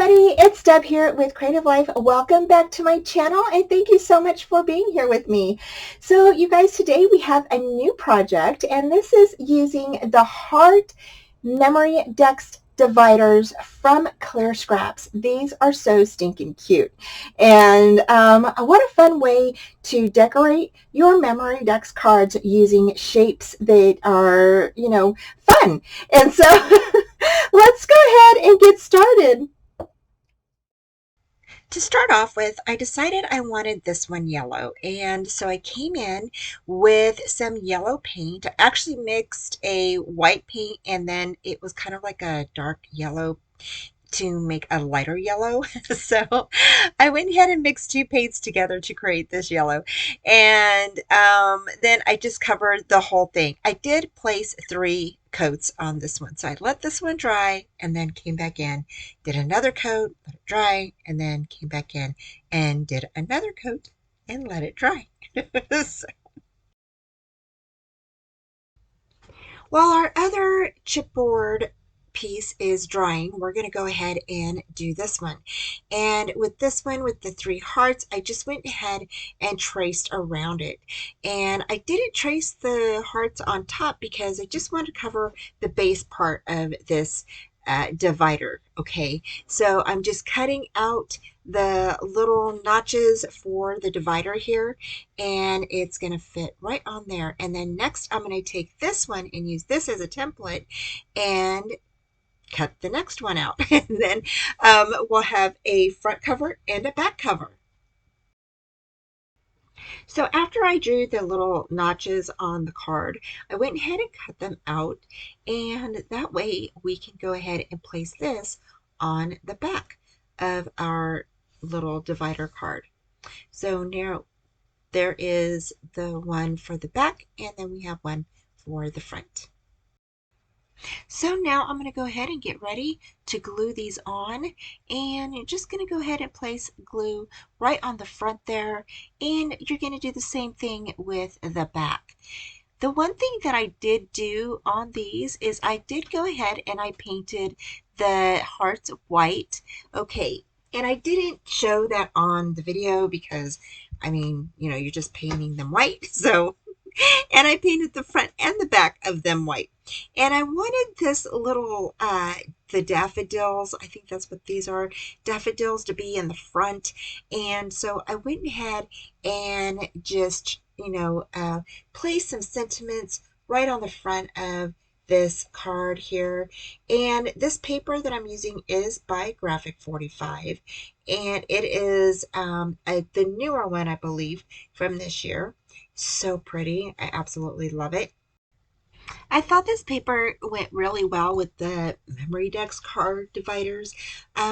everybody, it's Deb here with Creative Life. Welcome back to my channel and thank you so much for being here with me. So you guys, today we have a new project and this is using the Heart MemDex Dividers from Clear Scraps. These are so stinking cute. And what a fun way to decorate your MemDex cards using shapes that are, fun. And so let's go ahead and get started. To start off with, I decided I wanted this one yellow, and so I came in with some yellow paint. I actually mixed a white paint and then it was kind of like a dark yellow to make a lighter yellow. So I went ahead and mixed two paints together to create this yellow. And then I just covered the whole thing. I did place 3 coats on this one. So I let this one dry and then came back in, did another coat, let it dry, and then came back in and did another coat and let it dry. So, while our other chipboard piece is drying, we're going to go ahead and do this one. And with this one, with the 3 hearts, I just went ahead and traced around it. And I didn't trace the hearts on top because I just wanted to cover the base part of this divider. Okay, so I'm just cutting out the little notches for the divider here, and it's going to fit right on there. And then next I'm going to take this one and use this as a template and cut the next one out. And then we'll have a front cover and a back cover. So after I drew the little notches on the card, I went ahead and cut them out, and that way we can go ahead and place this on the back of our little divider card. So now there is the one for the back, and then we have one for the front. So now I'm going to go ahead and get ready to glue these on, and you're just going to go ahead and place glue right on the front there, and you're going to do the same thing with the back. The one thing that I did do on these is I did go ahead and I painted the hearts white. Okay, and I didn't show that on the video because, I mean, you're just painting them white. So, and I painted the front and the back of them white. And I wanted this little, the daffodils, I think that's what these are, daffodils to be in the front. And so I went ahead and just, place some sentiments right on the front of this card here. And this paper that I'm using is by Graphic 45. And it is the newer one, I believe, from this year. So pretty. I absolutely love it. I thought this paper went really well with the MemDex Card Dividers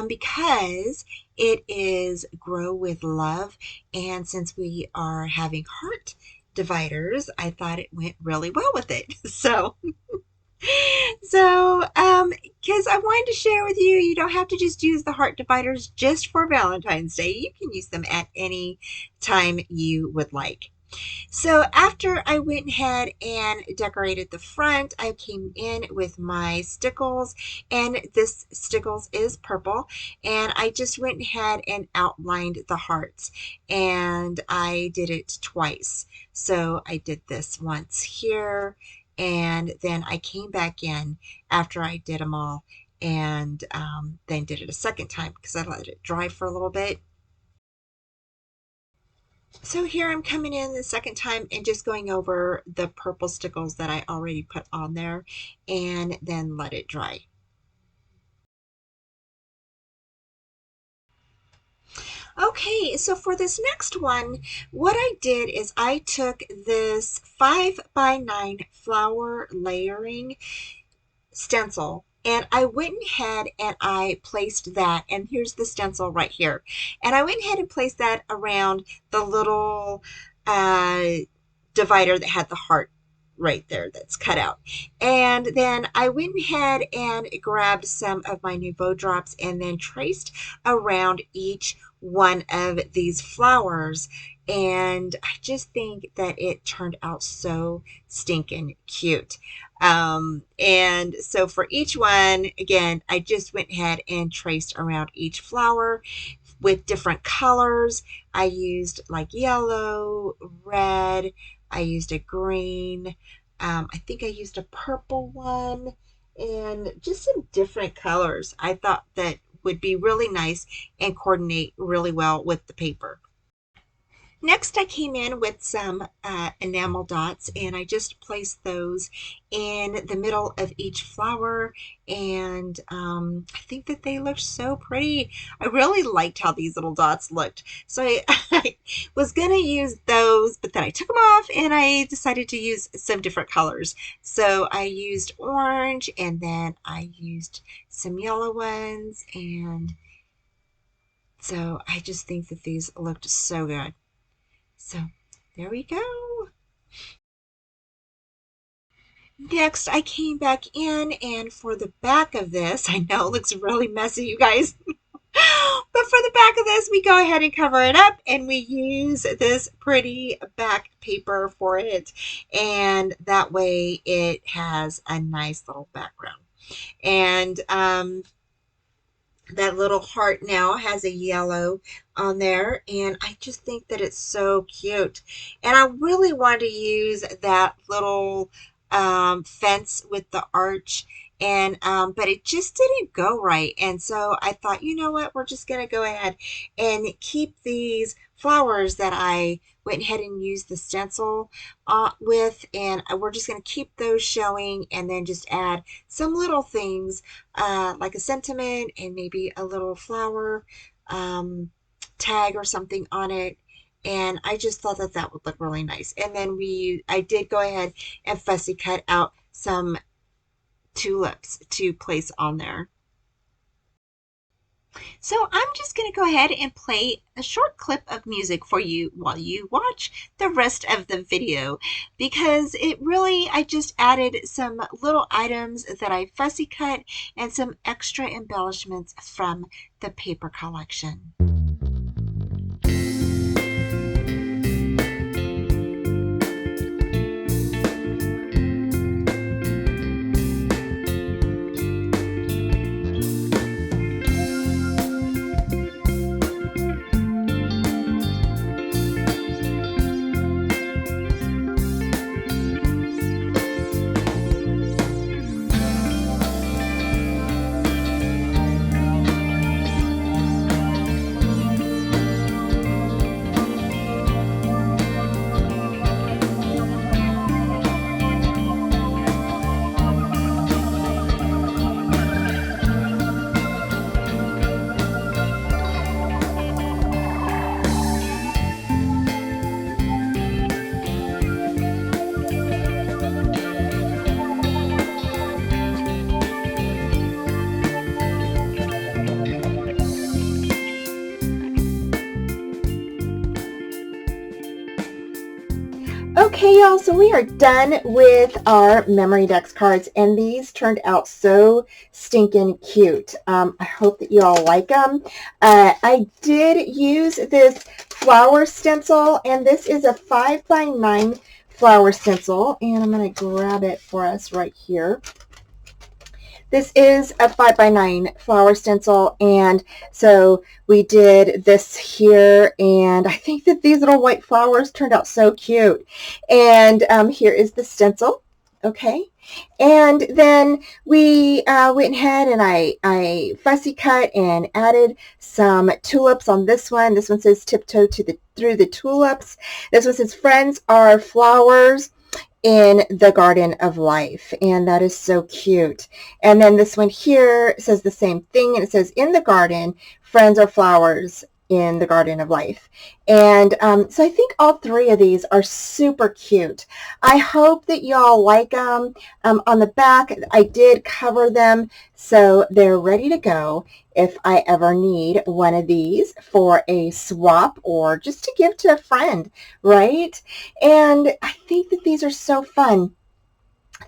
because it is Grow with Love. And since we are having heart dividers, I thought it went really well with it. So, because I wanted to share with you, you don't have to just use the heart dividers just for Valentine's Day. You can use them at any time you would like. So after I went ahead and decorated the front, I came in with my stickles, and this stickles is purple, and I just went ahead and outlined the hearts, and I did it twice. So I did this once here, and then I came back in after I did them all, and then did it a second time because I let it dry for a little bit. So here I'm coming in the second time and just going over the purple stickles that I already put on there and then let it dry. Okay, so for this next one, what I did is I took this 5x9 flower layering stencil, and I went ahead and I placed that, and here's the stencil right here, and I went ahead and placed that around the little divider that had the heart right there that's cut out. And then I went ahead and grabbed some of my Nouveau drops and then traced around each one of these flowers, and I just think that it turned out so stinking cute. And so for each one, again, I just went ahead and traced around each flower with different colors. I used like yellow, red, I used a green, I think I used a purple one, and just some different colors I thought that would be really nice and coordinate really well with the paper. Next, I came in with some enamel dots and I just placed those in the middle of each flower. And I think that they looked so pretty. I really liked how these little dots looked. So I was going to use those, but then I took them off and I decided to use some different colors. So I used orange and then I used some yellow ones. And so I just think that these looked so good. So there we go. Next, I came back in, and for the back of this, I know it looks really messy, you guys, but for the back of this, we go ahead and cover it up, and we use this pretty back paper for it, and that way it has a nice little background. And that little heart now has a yellow on there, and I just think that it's so cute. And I really want to use that little fence with the arch, and but it just didn't go right. And so I thought, you know what, we're just going to go ahead and keep these flowers that I went ahead and used the stencil with, and we're just going to keep those showing and then just add some little things like a sentiment and maybe a little flower tag or something on it. And I just thought that that would look really nice. And then I did go ahead and fussy cut out some tulips to place on there. So I'm just going to go ahead and play a short clip of music for you while you watch the rest of the video, because I just added some little items that I fussy cut and some extra embellishments from the paper collection. Okay, y'all, so we are done with our MemDex cards, and these turned out so stinking cute. I hope that you all like them. I did use this flower stencil, and this is a 5x9 flower stencil, and I'm going to grab it for us right here. This is a 5x9 flower stencil, and so we did this here, and I think that these little white flowers turned out so cute. And here is the stencil, okay? And then we went ahead and I fussy cut and added some tulips on this one. This one says tiptoe through the tulips. This one says friends are flowers in the garden of life, and that is so cute. And then this one here says the same thing, and it says in the garden, friends are flowers in the garden of life. And so I think all three of these are super cute. I hope that y'all like them. On the back, I did cover them so they're ready to go if I ever need one of these for a swap or just to give to a friend, right? And I think that these are so fun.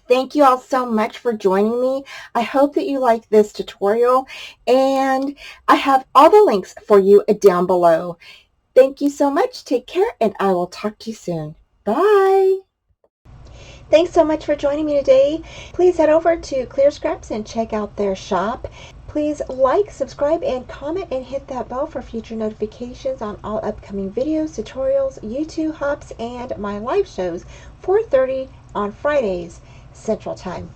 Thank you all so much for joining me. I hope that you liked this tutorial, and I have all the links for you down below. Thank you so much. Take care, and I will talk to you soon. Bye. Thanks so much for joining me today. Please head over to Clear Scraps and check out their shop. Please like, subscribe, and comment, and hit that bell for future notifications on all upcoming videos, tutorials, YouTube hops, and my live shows, 4:30 on Fridays Central Time.